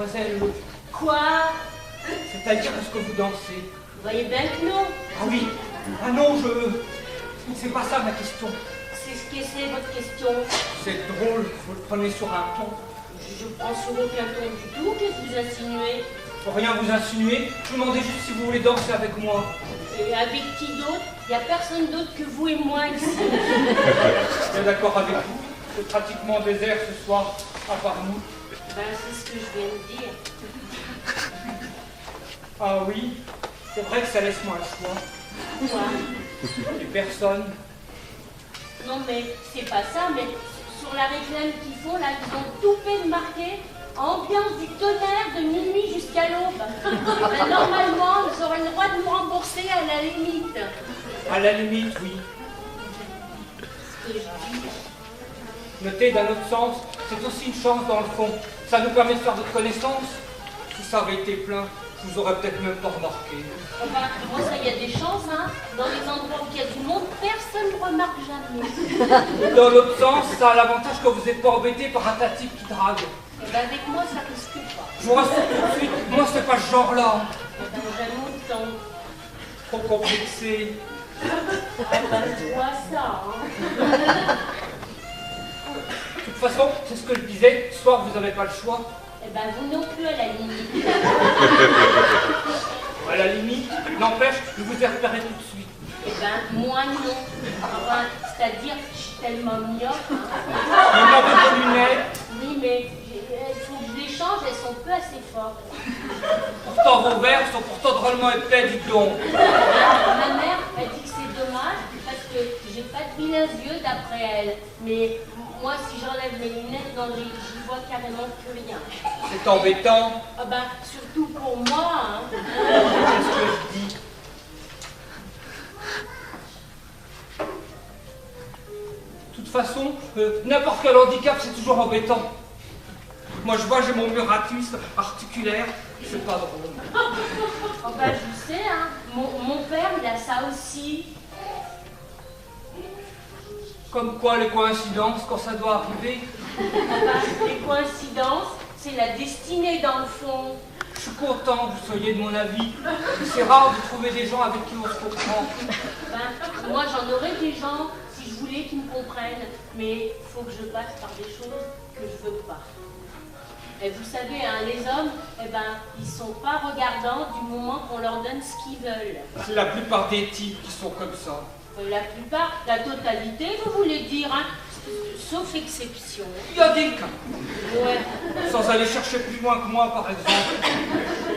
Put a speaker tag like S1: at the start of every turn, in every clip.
S1: mademoiselle.
S2: Quoi?
S1: C'est-à-dire, est-ce que vous dansez?
S2: Vous voyez bien que non.
S1: Ah oui. Ah non, c'est pas ça ma question.
S2: C'est ce que c'est votre question.
S1: C'est drôle, vous le prenez sur un ton.
S2: Je prends sur aucun ton du tout. Qu'est-ce que vous insinuez?
S1: Pour rien vous insinuer, je vous demandais juste si vous voulez danser avec moi.
S2: Et avec qui d'autre? Il n'y a personne d'autre que vous et moi ici.
S1: Je suis d'accord avec vous. C'est pratiquement désert ce soir, à part nous.
S2: Ben, c'est ce que je viens de dire.
S1: Ah oui, c'est vrai que ça laisse moins le choix.
S2: Quoi?
S1: Et personne.
S2: Non mais c'est pas ça, mais sur la réclame qu'ils font, là, ils ont tout fait de marquer ambiance du tonnerre de minuit jusqu'à l'aube. Ben, normalement, ils auraient le droit de nous rembourser à la limite.
S1: À la limite, oui.
S2: Ce que je dis.
S1: Notez d'un autre sens, c'est aussi une chance dans le fond. Ça nous permet de faire votre connaissance. Si ça avait été plein, je vous aurais peut-être même pas remarqué.
S2: Enfin, moi, ça, il y a des chances, hein. Dans les endroits où il y a du monde, personne ne remarque jamais.
S1: Dans l'autre sens, ça a l'avantage que vous n'êtes pas embêté par un tas de types qui drague.
S2: Et ben, avec moi, ça risque pas.
S1: Je vous rassure tout de suite, moi c'est pas ce genre-là.
S2: Eh ben, j'aime autant.
S1: Trop complexé.
S2: Ah ben, je vois ça, hein.
S1: De toute façon, c'est ce que je disais, ce soir vous n'avez pas le choix.
S2: Eh ben, vous non plus, à la limite.
S1: À la limite, n'empêche, je vous ai repéré tout de suite.
S2: Eh ben, moi non. Enfin, c'est-à-dire, je suis tellement myope.
S1: Il manque de vos lunettes.
S2: Oui, mais il faut que je les change, elles sont peu assez fortes.
S1: Pourtant vos verres sont pourtant drôlement épais, dites donc.
S2: Ma mère, elle dit que c'est dommage parce que j'ai pas de vilains yeux d'après elle. Mais moi, si j'enlève mes lunettes, non, j'y vois carrément plus rien.
S1: C'est embêtant.
S2: Ah ben, surtout pour moi, hein.
S1: Qu'est-ce que je dis? De toute façon, n'importe quel handicap, c'est toujours embêtant. Moi, je vois, j'ai mon muratisme articulaire, c'est pas drôle.
S2: Oh ben, je sais, hein. Mon père, il a ça aussi.
S1: Comme quoi, les coïncidences, quand ça doit arriver.
S2: Ben, les coïncidences, c'est la destinée dans le fond.
S1: Je suis content que vous soyez de mon avis. C'est rare de trouver des gens avec qui on se comprend.
S2: Ben, moi, j'en aurais des gens si je voulais qu'ils me comprennent. Mais il faut que je passe par des choses que je veux pas. Et vous savez, hein, les hommes, eh ben, ils sont pas regardants du moment qu'on leur donne ce qu'ils veulent.
S1: C'est la plupart des types qui sont comme ça.
S2: La plupart, la totalité, vous voulez dire, hein, sauf exception.
S1: Il y a des cas.
S2: Ouais.
S1: Sans aller chercher plus loin que moi, par exemple.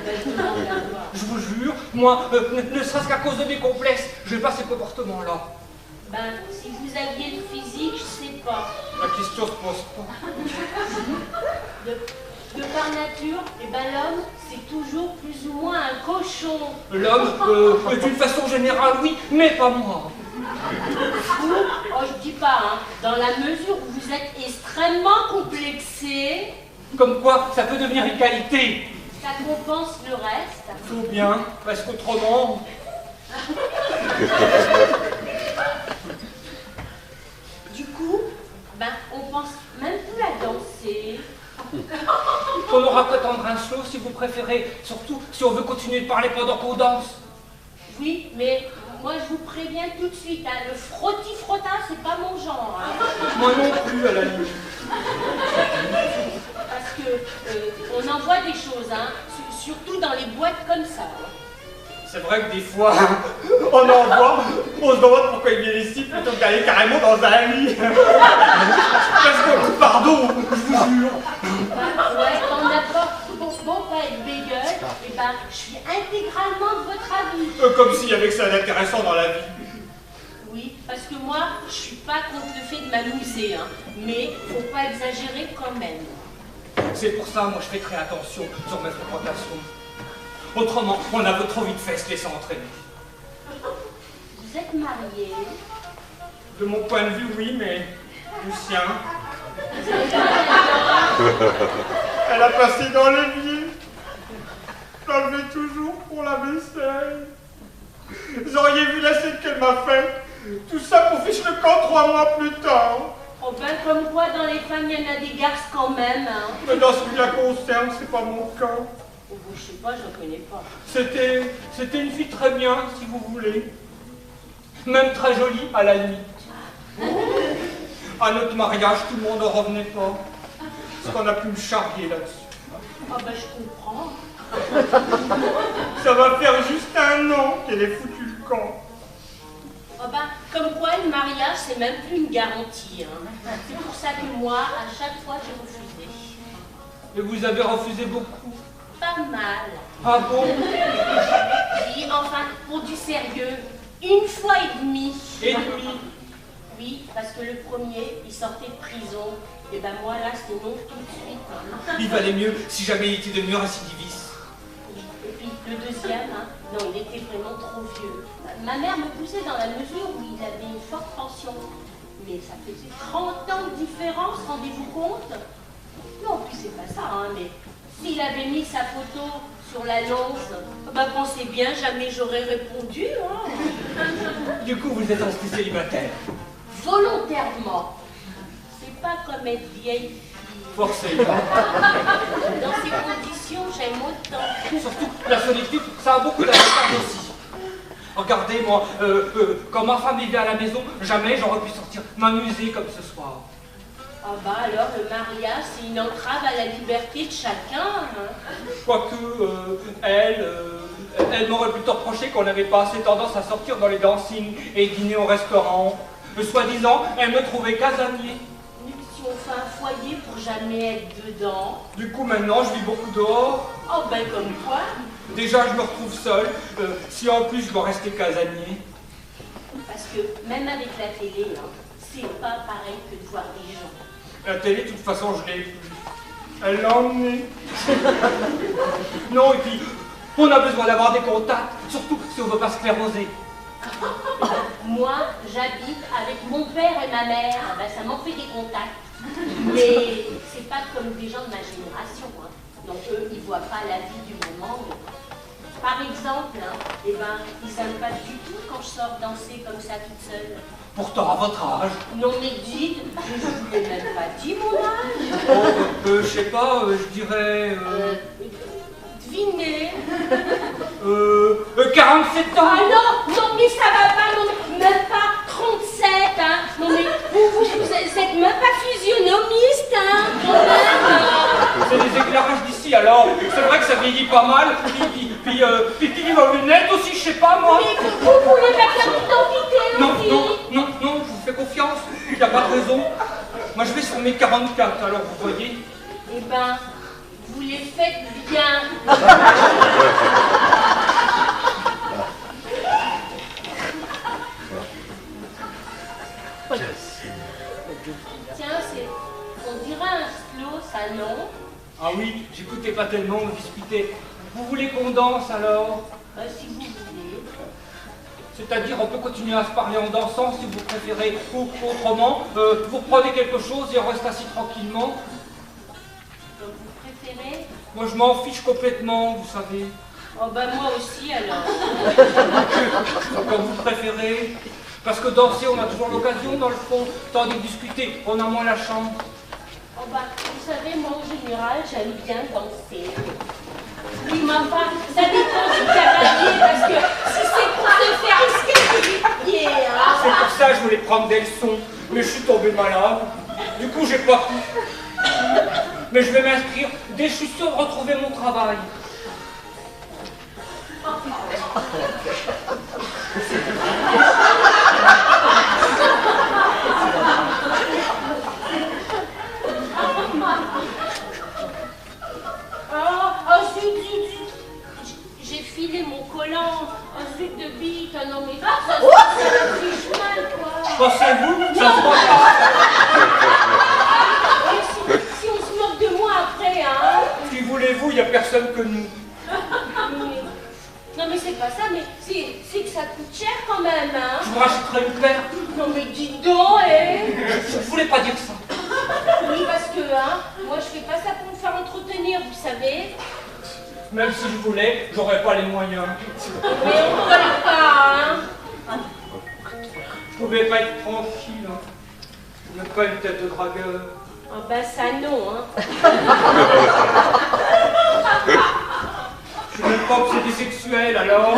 S2: Ben, je demande à voir.
S1: Je vous jure, moi, ne serait-ce qu'à cause de mes complexes, je n'ai pas ces comportements-là.
S2: Ben, si vous aviez le physique, je sais pas.
S1: La question se pose pas.
S2: De par nature, eh ben, l'homme, c'est toujours plus ou moins un cochon.
S1: L'homme, d'une façon générale, oui, mais pas moi.
S2: Vous, oh, je dis pas, hein, dans la mesure où vous êtes extrêmement complexé,
S1: Comme quoi, ça peut devenir une qualité.
S2: ça compense le reste.
S1: Tout bien, parce qu'autrement...
S2: Du coup, ben, on pense même plus à danser.
S1: On aura qu'attendre un slow si vous préférez, surtout si on veut continuer de parler pendant qu'on danse.
S2: Oui, mais moi je vous préviens tout de suite, hein, le frotti-frotta, c'est pas mon genre. Hein.
S1: Moi non plus, à la limite.
S2: Parce que on en voit des choses, hein, surtout dans les boîtes comme ça.
S1: C'est vrai que des fois, on en voit, on se demande pourquoi ils viennent ici plutôt que d'aller carrément dans un lit. Parce que, pardon, je vous jure.
S2: Ouais, on n'a pas bon pas être bégueule, et ben je suis intégralement de votre avis.
S1: Comme s'il y avait que ça d'intéressant dans la vie.
S2: Oui, parce que moi, je suis pas contre le fait de m'amuser, hein, mais faut pas exagérer quand même.
S1: C'est pour ça, moi, je fais très attention sur mes fréquentations. Autrement, on a trop vite fait se laisser entraîner.
S2: Vous êtes marié?
S1: De mon point de vue, oui, mais Lucien... Elle a passé dans l'évier. Je l'ai toujours pour la vaisselle. Vous auriez vu la scène qu'elle m'a faite. Tout ça pour fiche le camp 3 mois plus tard.
S2: Oh ben, comme quoi, dans les femmes, il y en a des garces quand même, hein.
S1: Mais dans ce qui la concerne, c'est pas mon cas.
S2: Oh, je sais pas, je ne connais pas.
S1: C'était une fille très bien, si vous voulez. Même très jolie, à la limite. À notre mariage, tout le monde ne revenait pas. Parce qu'on a pu me charrier là-dessus.
S2: Ah ben, je comprends.
S1: Ça va faire juste 1 an qu'elle est foutue le camp.
S2: Ah ben, comme quoi, le mariage, c'est même plus une garantie, hein. C'est pour ça que moi, à chaque fois, j'ai refusé.
S1: Et vous avez refusé beaucoup?
S2: Pas mal.
S1: Ah bon?
S2: Oui, enfin, pour du sérieux, 1 fois et demi.
S1: Et demi?
S2: Oui, parce que le premier, il sortait de prison. Et ben moi, là, c'était non tout de suite. Hein.
S1: Il valait mieux si jamais il était devenu récidiviste.
S2: Oui. Et puis, le deuxième, hein, non, il était vraiment trop vieux. Ma mère me poussait dans la mesure où il avait une forte pension. Mais ça faisait 30 ans de différence, rendez-vous compte? Non, puis c'est pas ça, hein, mais s'il avait mis sa photo sur l'annonce, ben pensez bien, jamais j'aurais répondu, hein.
S1: Du coup, vous êtes resté célibataire?
S2: Volontairement. C'est pas comme être vieille fille.
S1: Forcément.
S2: Dans ces conditions, j'aime autant.
S1: Surtout, la solitude, ça a beaucoup d'avantages aussi. Regardez, moi, quand ma femme vivait à la maison, jamais j'aurais pu sortir m'amuser comme ce soir.
S2: Ah bah alors, le mariage, c'est une entrave à la liberté de chacun. Hein.
S1: Quoique, elle m'aurait plutôt reproché qu'on n'avait pas assez tendance à sortir dans les dancings et dîner au restaurant. Soi-disant, elle me trouvait casanier.
S2: Mais si on fait un foyer pour jamais être dedans.
S1: Du coup, maintenant, je vis beaucoup dehors.
S2: Oh ben comme quoi.
S1: Déjà, je me retrouve seul. Si en plus, je dois rester casanier.
S2: Parce que même avec la télé, hein, c'est pas pareil que de voir des gens.
S1: La télé, de toute façon, je l'ai plus. Elle l'a emmenée. Non, et puis, on a besoin d'avoir des contacts, surtout si on ne veut pas scléroser.
S2: Moi, j'habite avec mon père et ma mère. Ben, ça m'en fait des contacts. Mais c'est pas comme des gens de ma génération. Hein. Donc eux, ils voient pas la vie du moment. Mais... Par exemple, hein, eh ben, ils n'aiment pas du tout quand je sors danser comme ça toute seule.
S1: Pourtant, à votre âge.
S2: Non mais dites, je vous l'ai même pas dit mon âge.
S1: Oh, je sais pas, je dirais...
S2: Devinez.
S1: 47 ans.
S2: Ah non, mais ça va pas, non, même pas 37, hein. Non mais vous êtes même pas physionomiste, hein, quand même.
S1: C'est des éclairages d'ici, alors c'est vrai que ça vieillit pas mal. Puis vos lunettes aussi, je sais pas moi.
S2: Mais vous voulez ma carte d'identité aussi?
S1: Non, je vous fais confiance, il n'y a pas de raison. Moi je vais sur mes 44, alors vous voyez.
S2: Eh ben, vous les faites bien. Tiens, on dirait un slow, ça non?
S1: Ah oui, j'écoutais pas tellement, on discutait. Vous voulez qu'on danse alors?
S2: Si vous voulez.
S1: C'est-à-dire, on peut continuer à se parler en dansant si vous préférez, ou autrement, vous prenez quelque chose et on reste assis tranquillement.
S2: Donc vous préférez?
S1: Moi je m'en fiche complètement, vous savez.
S2: Oh ben moi aussi alors.
S1: Comme vous préférez. Parce que danser, on a toujours l'occasion dans le fond, tandis que discuter, on a moins la chance.
S2: Oh bah, vous savez, moi en général, j'aime bien danser. Oui, mais enfin, ça dépend du cavalier, parce que si c'est pour se faire risquer du pied, hein.
S1: C'est pour ça que je voulais prendre des leçons, mais je suis tombé malade. Du coup, j'ai pas pu. Mais je vais m'inscrire dès que je suis sûr de retrouver mon travail.
S2: J'ai filé mon collant, un zut de bite, non mais ça fiche mal quoi.
S1: Pensez-vous? Ça se voit pas.
S2: Si on se moque de moi après, hein.
S1: Si voulez-vous, il n'y a personne que nous.
S2: Non mais c'est pas ça, mais c'est que ça coûte cher quand même, hein.
S1: Je vous rachèterai une paire.
S2: Non mais dis donc,
S1: Je voulais pas dire ça.
S2: Oui, parce que, hein, moi je fais pas ça pour me faire entretenir, vous savez.
S1: Même si je voulais, j'aurais pas les moyens.
S2: Mais on ne vole pas, hein.
S1: Je pouvais pas être tranquille. Hein. Mais pas une tête de dragueur.
S2: Ah ben ça non, hein.
S1: Je suis même pas obsédé sexuel, alors.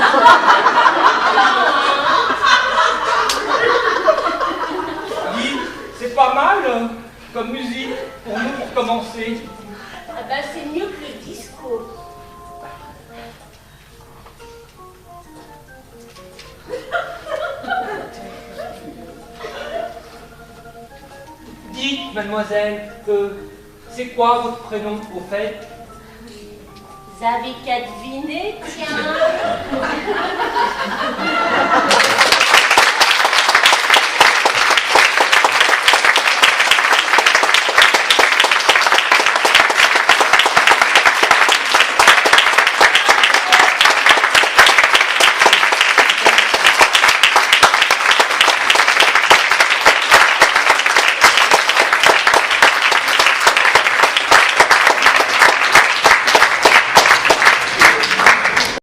S1: Dis, c'est pas mal comme musique pour nous pour commencer.
S2: Ah ben c'est mieux que le disco.
S1: Dites, mademoiselle, c'est quoi votre prénom au fait?
S2: Vous avez qu'à deviner, tiens.